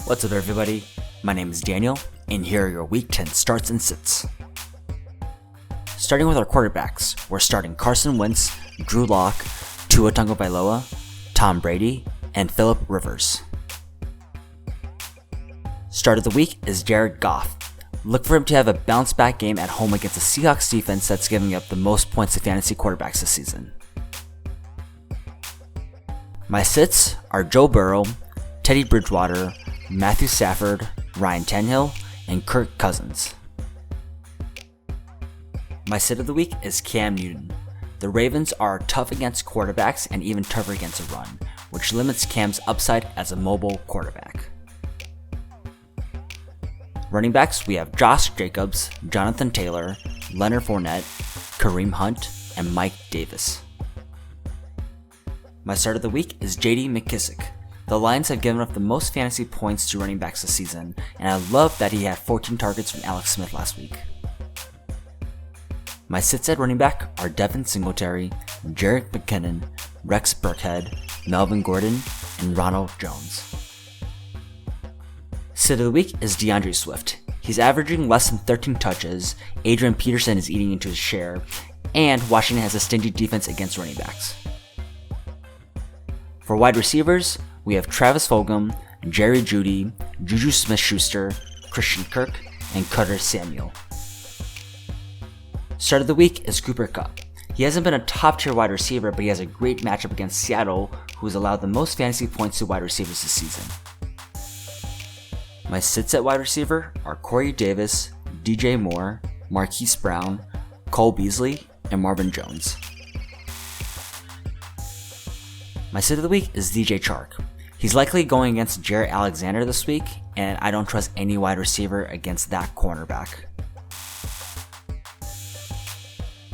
What's up everybody, my name is Daniel, and here are your Week 10 starts and sits. Starting with our quarterbacks, we're starting Carson Wentz, Drew Lock, Tua Tagovailoa, Tom Brady, and Phillip Rivers. Start of the week is Jared Goff. Look for him to have a bounce back game at home against the Seahawks defense that's giving up the most points to fantasy quarterbacks this season. My sits are Joe Burrow, Teddy Bridgewater, Matthew Stafford, Ryan Tannehill, and Kirk Cousins. My sit of the week is Cam Newton. The Ravens are tough against quarterbacks and even tougher against a run, which limits Cam's upside as a mobile quarterback. Running backs, we have Josh Jacobs, Jonathan Taylor, Leonard Fournette, Kareem Hunt, and Mike Davis. My start of the week is JD McKissic. The Lions have given up the most fantasy points to running backs this season, and I love that he had 14 targets from Alex Smith last week. My sits at running back are Devin Singletary, Jerick McKinnon, Rex Burkhead, Melvin Gordon, and Ronald Jones. Sit of the week is DeAndre Swift. He's averaging less than 13 touches, Adrian Peterson is eating into his share, and Washington has a stingy defense against running backs. For wide receivers, we have Travis Fulgham, Jerry Jeudy, Juju Smith-Schuster, Christian Kirk, and Curtis Samuel. Start of the week is Cooper Kupp. He hasn't been a top-tier wide receiver, but he has a great matchup against Seattle, who has allowed the most fantasy points to wide receivers this season. My sits at wide receiver are Corey Davis, DJ Moore, Marquise Brown, Cole Beasley, and Marvin Jones. My sit of the week is DJ Chark. He's likely going against Jared Alexander this week, and I don't trust any wide receiver against that cornerback.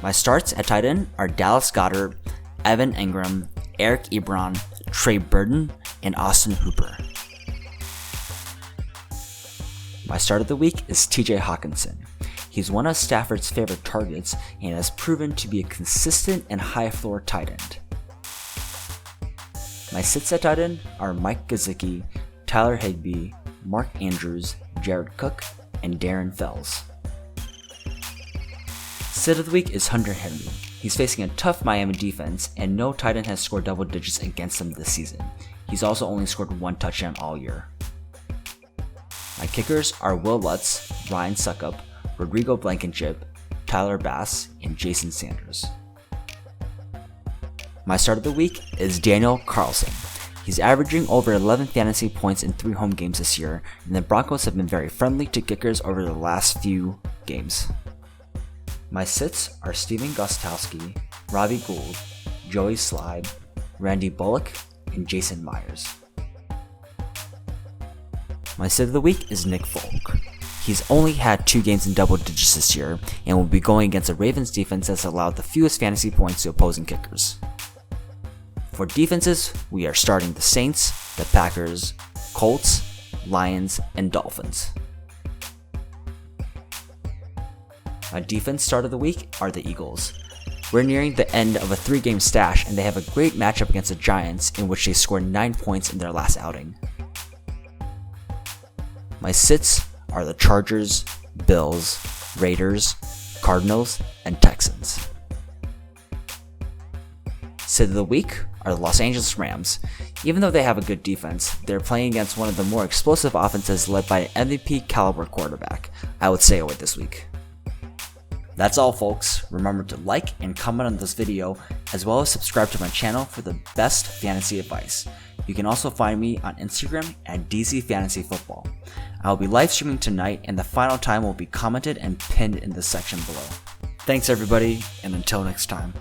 My starts at tight end are Dallas Goedert, Evan Engram, Eric Ebron, Trey Burton, and Austin Hooper. My start of the week is TJ Hawkinson. He's one of Stafford's favorite targets and has proven to be a consistent and high-floor tight end. My sits at tight end are Mike Gesicki, Tyler Higbee, Mark Andrews, Jared Cook, and Darren Fells. Sit of the week is Hunter Henry. He's facing a tough Miami defense, and no tight end has scored double digits against them this season. He's also only scored one touchdown all year. My kickers are Will Lutz, Ryan Suckup, Rodrigo Blankenship, Tyler Bass, and Jason Sanders. My start of the week is Daniel Carlson. He's averaging over 11 fantasy points in 3 home games this year, and the Broncos have been very friendly to kickers over the last few games. My sits are Steven Gostkowski, Robbie Gould, Joey Slide, Randy Bullock, and Jason Myers. My sit of the week is Nick Folk. He's only had 2 games in double digits this year, and will be going against a Ravens defense that's allowed the fewest fantasy points to opposing kickers. For defenses, we are starting the Saints, the Packers, Colts, Lions, and Dolphins. My defense start of the week are the Eagles. We're nearing the end of a 3-game stash, and they have a great matchup against the Giants, in which they scored 9 points in their last outing. My sits are the Chargers, Bills, Raiders, Cardinals, and Texans. Sit of the week are the Los Angeles Rams. Even though they have a good defense, they're playing against one of the more explosive offenses led by an MVP caliber quarterback. I would stay away this week. That's all folks. Remember to like and comment on this video, as well as subscribe to my channel for the best fantasy advice. You can also find me on Instagram at DZFantasyFootball. I will be live streaming tonight, and the final time will be commented and pinned in the section below. Thanks everybody, and until next time.